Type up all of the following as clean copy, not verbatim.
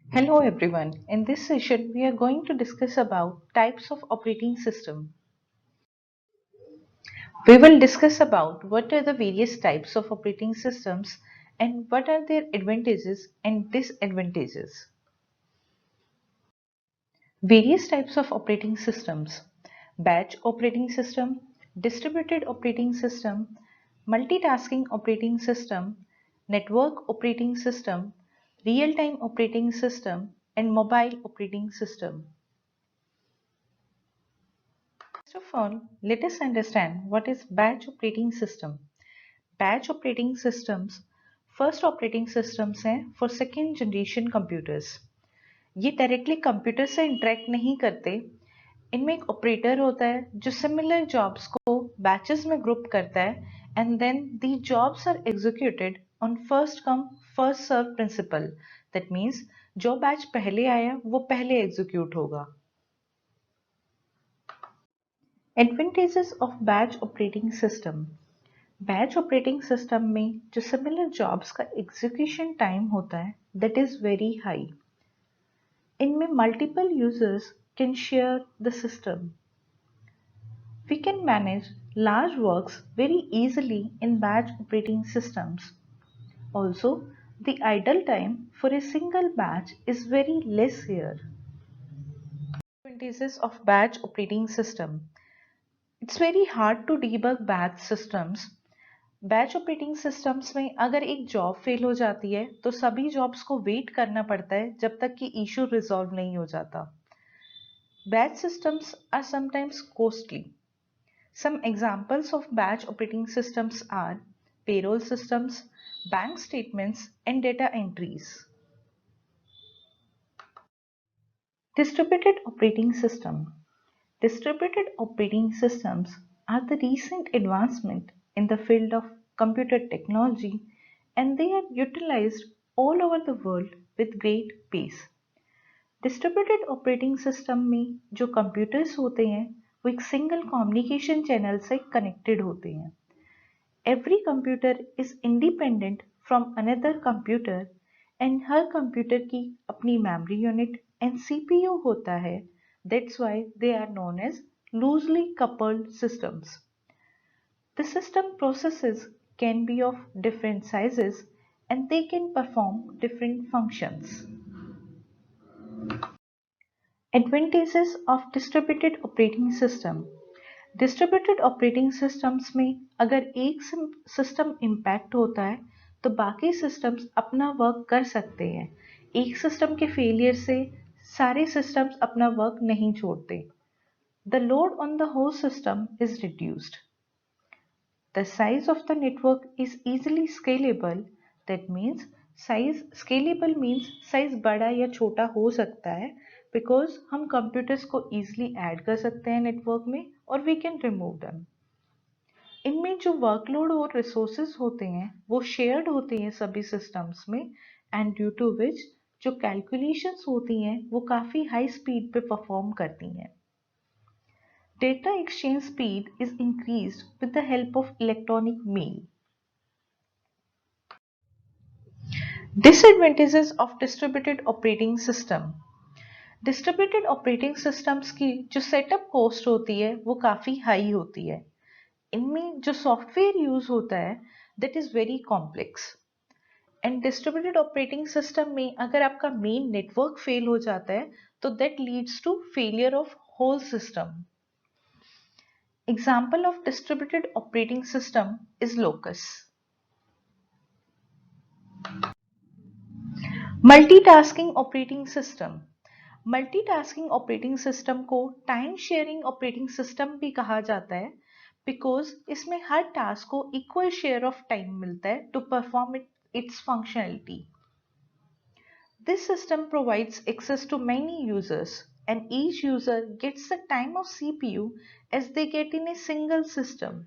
Hello everyone. In this session, we are going to discuss about types of operating system. We will discuss about what are the various types of operating systems and what are their advantages and disadvantages. Various types of operating systems: batch operating system, distributed operating system, multitasking operating system, network operating system, real-time operating system, and mobile operating system. First of all, let us understand what is batch operating system. Batch operating systems first operating systems हैं for second generation computers. ये directly computer से interact नहीं करते। इनमें एक operator होता है जो सिमिलर जॉब्स को बैचेस में ग्रुप करता है and then the jobs are executed on first come first serve principle. That means जो बैच पहले आया वो पहले एग्जीक्यूट होगा। Advantages of batch operating system. Batch operating system में जो सिमिलर जॉब्स का एग्जीक्यूशन टाइम होता है दैट इज वेरी हाई। इनमें multiple users can share the system. We can manage large works very easily in batch operating systems. Also the idle time for a single batch is very less here. Advantages of batch operating system. It's very hard to debug batch systems. Batch operating systems में अगर एक job fail हो जाती है तो सभी jobs को wait करना पड़ता है जब तक कि इशू रिजॉल्व नहीं हो जाता। Batch systems are sometimes costly. Some examples of batch operating systems are payroll systems, bank statements and data entries. Distributed operating system. Distributed operating systems are the recent advancement in the field of computer technology and they are utilized all over the world with great pace. Distributed operating system में जो computers होते हैं वो एक single communication channel से connected होते हैं. Every computer is independent from another computer and her computer की अपनी memory unit and CPU होता है. That's why they are known as loosely coupled systems. The system processes can be of different sizes and they can perform different functions. Advantages of distributed operating system. Distributed operating systems में अगर एक system impact होता है तो बाकी systems अपना work कर सकते हैं। एक सिस्टम के फेलियर से सारे सिस्टम्स अपना वर्क नहीं छोड़ते। The load on the whole system is reduced. The size of the network is easily scalable. That means size scalable means size बड़ा या छोटा हो सकता है बिकॉज हम कंप्यूटर्स को ईजिली ऐड कर सकते हैं नेटवर्क में और वी कैन रिमूव देम। इनमें जो वर्कलोड और रिसोर्सेज होते हैं वो शेयर्ड होते हैं सभी सिस्टम्स में एंड ड्यू टू विच जो कैलकुलेशंस होती हैं वो काफ़ी हाई स्पीड पे परफॉर्म करती हैं। Data exchange speed is increased with the help of electronic mail. Disadvantages of distributed operating system. Distributed operating systems की जो सेटअप कॉस्ट होती है वो काफ़ी हाई होती है। इनमें जो सॉफ्टवेयर यूज होता है that is very complex and distributed operating system में अगर आपका मेन नेटवर्क फेल हो जाता है तो that leads to failure of whole system. Example of distributed operating system is Locus. Multitasking operating system. Multitasking operating system को time sharing operating system भी कहा जाता है बिकॉज इसमें हर टास्क को इक्वल शेयर ऑफ टाइम मिलता है to perform its functionality. This system provides access to many users and each user gets the time of CPU as they get in a single system.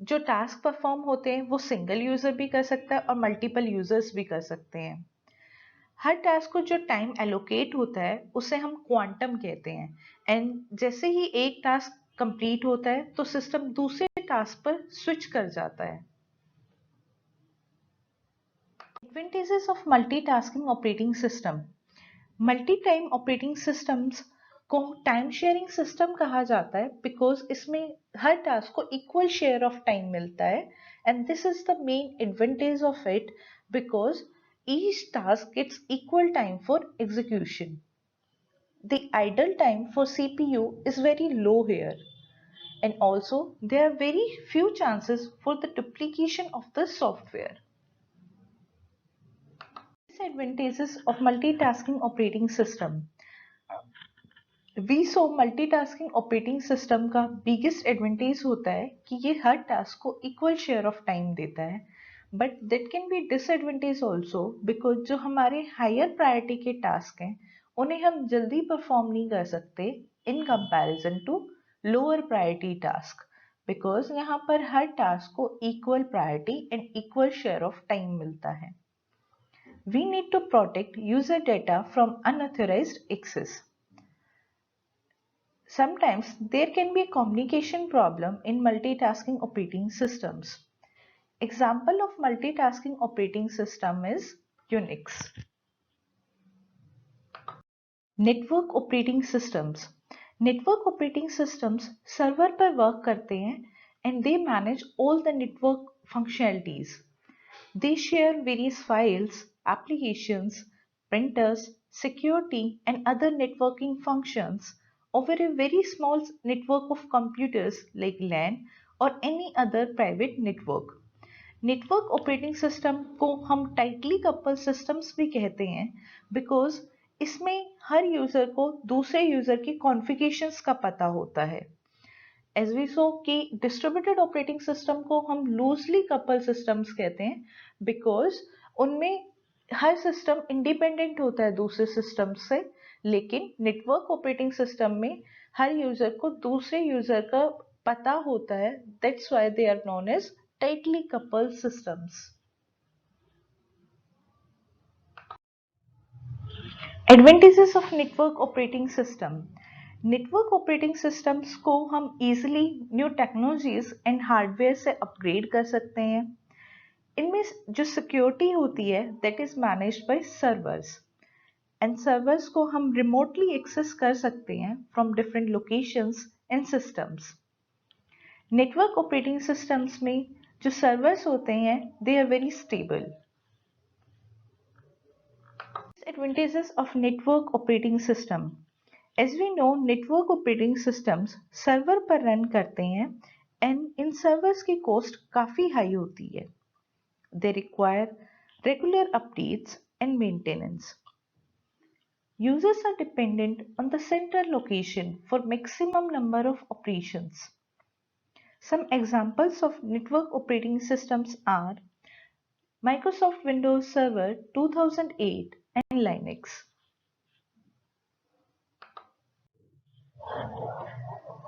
जो task perform होते हैं वो single user भी कर सकता है और मल्टीपल यूजर्स भी कर सकते हैं। हर टास्क को जो टाइम एलोकेट होता है उसे हम क्वांटम कहते हैं एंड जैसे ही एक टास्क कंप्लीट होता है तो सिस्टम दूसरे टास्क पर स्विच कर जाता है। Advantages of multitasking operating system. Multi-time operating systems को टाइम शेयरिंग सिस्टम कहा जाता है बिकॉज इसमें हर टास्क को इक्वल शेयर ऑफ टाइम मिलता है and this is the main advantage of it because each task gets equal time for execution. The idle time for CPU is very low here, and also there are very few chances for the duplication of the software. Disadvantages of multitasking operating system. We saw multitasking operating system का biggest advantage होता है कि ये हर task को equal share of time देता है but that can be disadvantage also because जो हमारे हायर प्रायोरिटी के टास्क हैं उन्हें हम जल्दी परफॉर्म नहीं कर सकते in comparison to lower priority task because यहाँ पर हर टास्क को equal priority and equal share of time मिलता है. We need to protect user data from unauthorized access. Sometimes there can be a communication problem in multitasking operating systems. Example of multitasking operating system is Unix. Network operating systems. Network operating systems server पर work करते हैं and they manage all the network functionalities. They share various files, applications, printers, security and other networking functions over a very small network of computers like LAN or any other private network. Network operating system को हम tightly couple systems भी कहते हैं because इसमें हर user को दूसरे user की configurations का पता होता है. एज वी सो कि डिस्ट्रीब्यूटेड ऑपरेटिंग सिस्टम को हम लूजली कपल सिस्टम्स कहते हैं बिकॉज उनमें हर सिस्टम इंडिपेंडेंट होता है दूसरे सिस्टम से लेकिन नेटवर्क ऑपरेटिंग सिस्टम में हर यूजर को दूसरे यूजर का पता होता है. That's why they are known as tightly coupled systems. Advantages of network operating system. Network operating systems को हम easily new technologies and hardware से अपग्रेड कर सकते हैं. इनमें जो सिक्योरिटी होती है that is managed by servers and servers को हम रिमोटली एक्सेस कर सकते हैं from different locations and systems. Network operating systems में जो सर्वर्स होते हैं they are very stable. Disadvantages of network operating system. As we know, network operating systems server पर रन करते हैं एंड इन सर्वर्स की कॉस्ट काफ़ी हाई होती है. They require regular updates and maintenance. Users are dependent on the central location for maximum number of operations. Some examples of network operating systems are Microsoft Windows Server 2008 and Linux.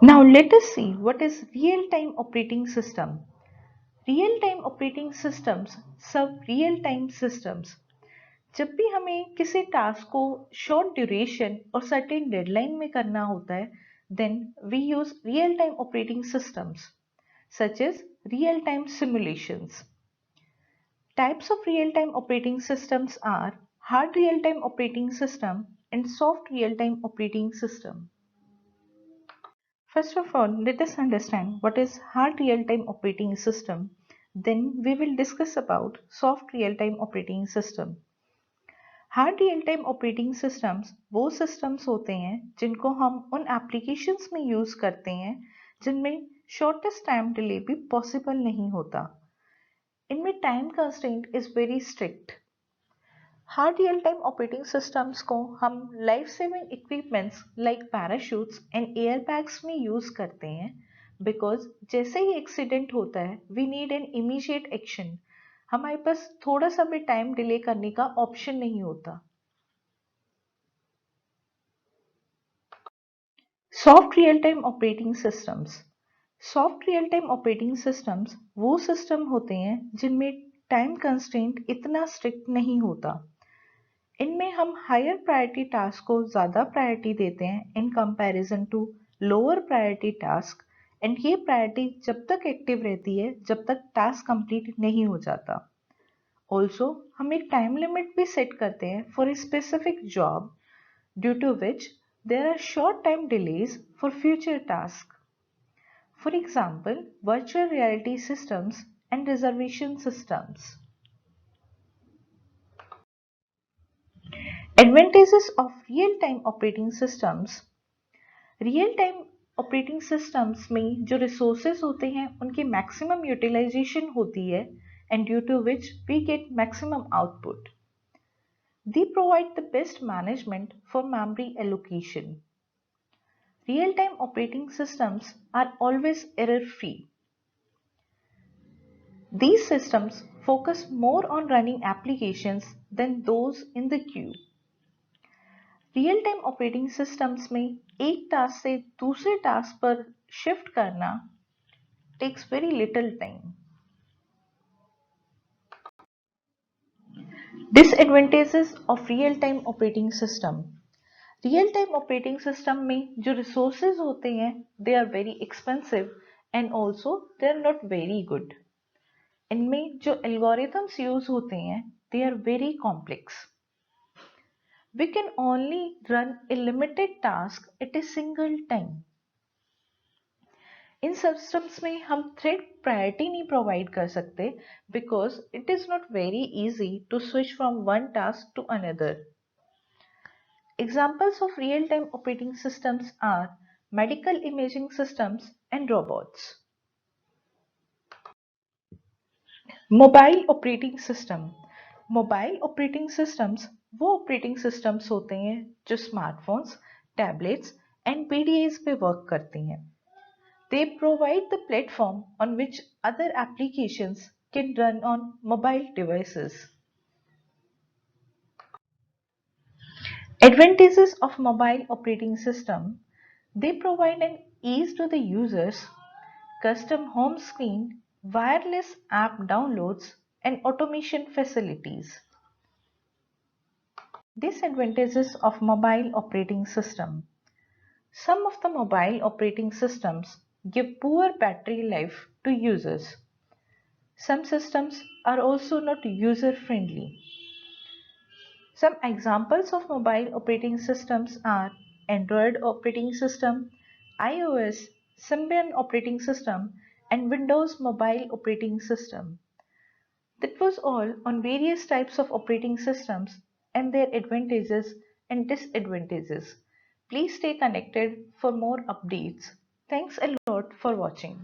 Now let us see what is real-time operating system. Real-time operating systems serve real-time systems. जब भी हमें किसी task को short duration और certain deadline में करना होता है then we use real-time operating systems such as real-time simulations. Types of real-time operating systems are hard real-time operating system and soft real-time operating system. First of all, let us understand what is hard real-time operating system. Then we will discuss about soft real-time operating system. Hard real-time operating systems वो systems होते हैं जिनको हम उन applications में use करते हैं जिनमें shortest time delay भी possible नहीं होता. इनमें time constraint is very strict. Hard real time operating systems को हम life saving equipments like parachutes and air bags में यूज करते हैं बिकॉज जैसे ही एक्सीडेंट होता है we need an immediate action. हमारे पास थोड़ा सा भी टाइम डिले करने का ऑप्शन नहीं होता. Soft real time operating systems. Soft real time operating systems वो सिस्टम होते हैं जिनमें टाइम कंस्ट्रेंट इतना स्ट्रिक्ट नहीं होता. इनमें हम हायर प्रायोरिटी टास्क को ज़्यादा प्रायोरिटी देते हैं in comparison to lower priority task and ये प्रायोरिटी जब तक एक्टिव रहती है जब तक टास्क कंप्लीट नहीं हो जाता. ऑल्सो हम एक टाइम लिमिट भी सेट करते हैं for a specific job due to which there are short time delays for future task. For example, virtual reality systems and reservation systems. Advantages of real-time operating systems. Real-time operating systems में जो resources होते हैं उनकी maximum utilization होती है and due to which we get maximum output. They provide the best management for memory allocation. Real-time operating systems are always error-free. These systems focus more on running applications than those in the queue. Real-time operating systems में एक task से दूसरे task पर shift करना takes very little time. Disadvantages of real-time operating system. Real-time operating system में जो resources होते हैं they are very expensive and also they are not very good. इनमें जो algorithms यूज होते हैं they are very complex. We can only run a limited task at a single time. In systems में हम thread priority नहीं provide कर सकते because it is not very easy to switch from one task to another. Examples of real-time operating systems are medical imaging systems and robots. Mobile operating system. Mobile operating systems वो operating systems होते हैं जो smartphones, tablets and PDS पे work करती हैं. They provide the platform on which other applications can run on mobile devices. Advantages of mobile operating system. They provide an ease to the users, custom home screen, wireless app downloads, and automation facilities. Disadvantages of mobile operating system. Some of the mobile operating systems give poor battery life to users. Some systems are also not user friendly. Some examples of mobile operating systems are Android operating system, iOS, Symbian operating system, and Windows Mobile operating system. That was all on various types of operating systems and their advantages and disadvantages. Please stay connected for more updates. Thanks a lot for watching.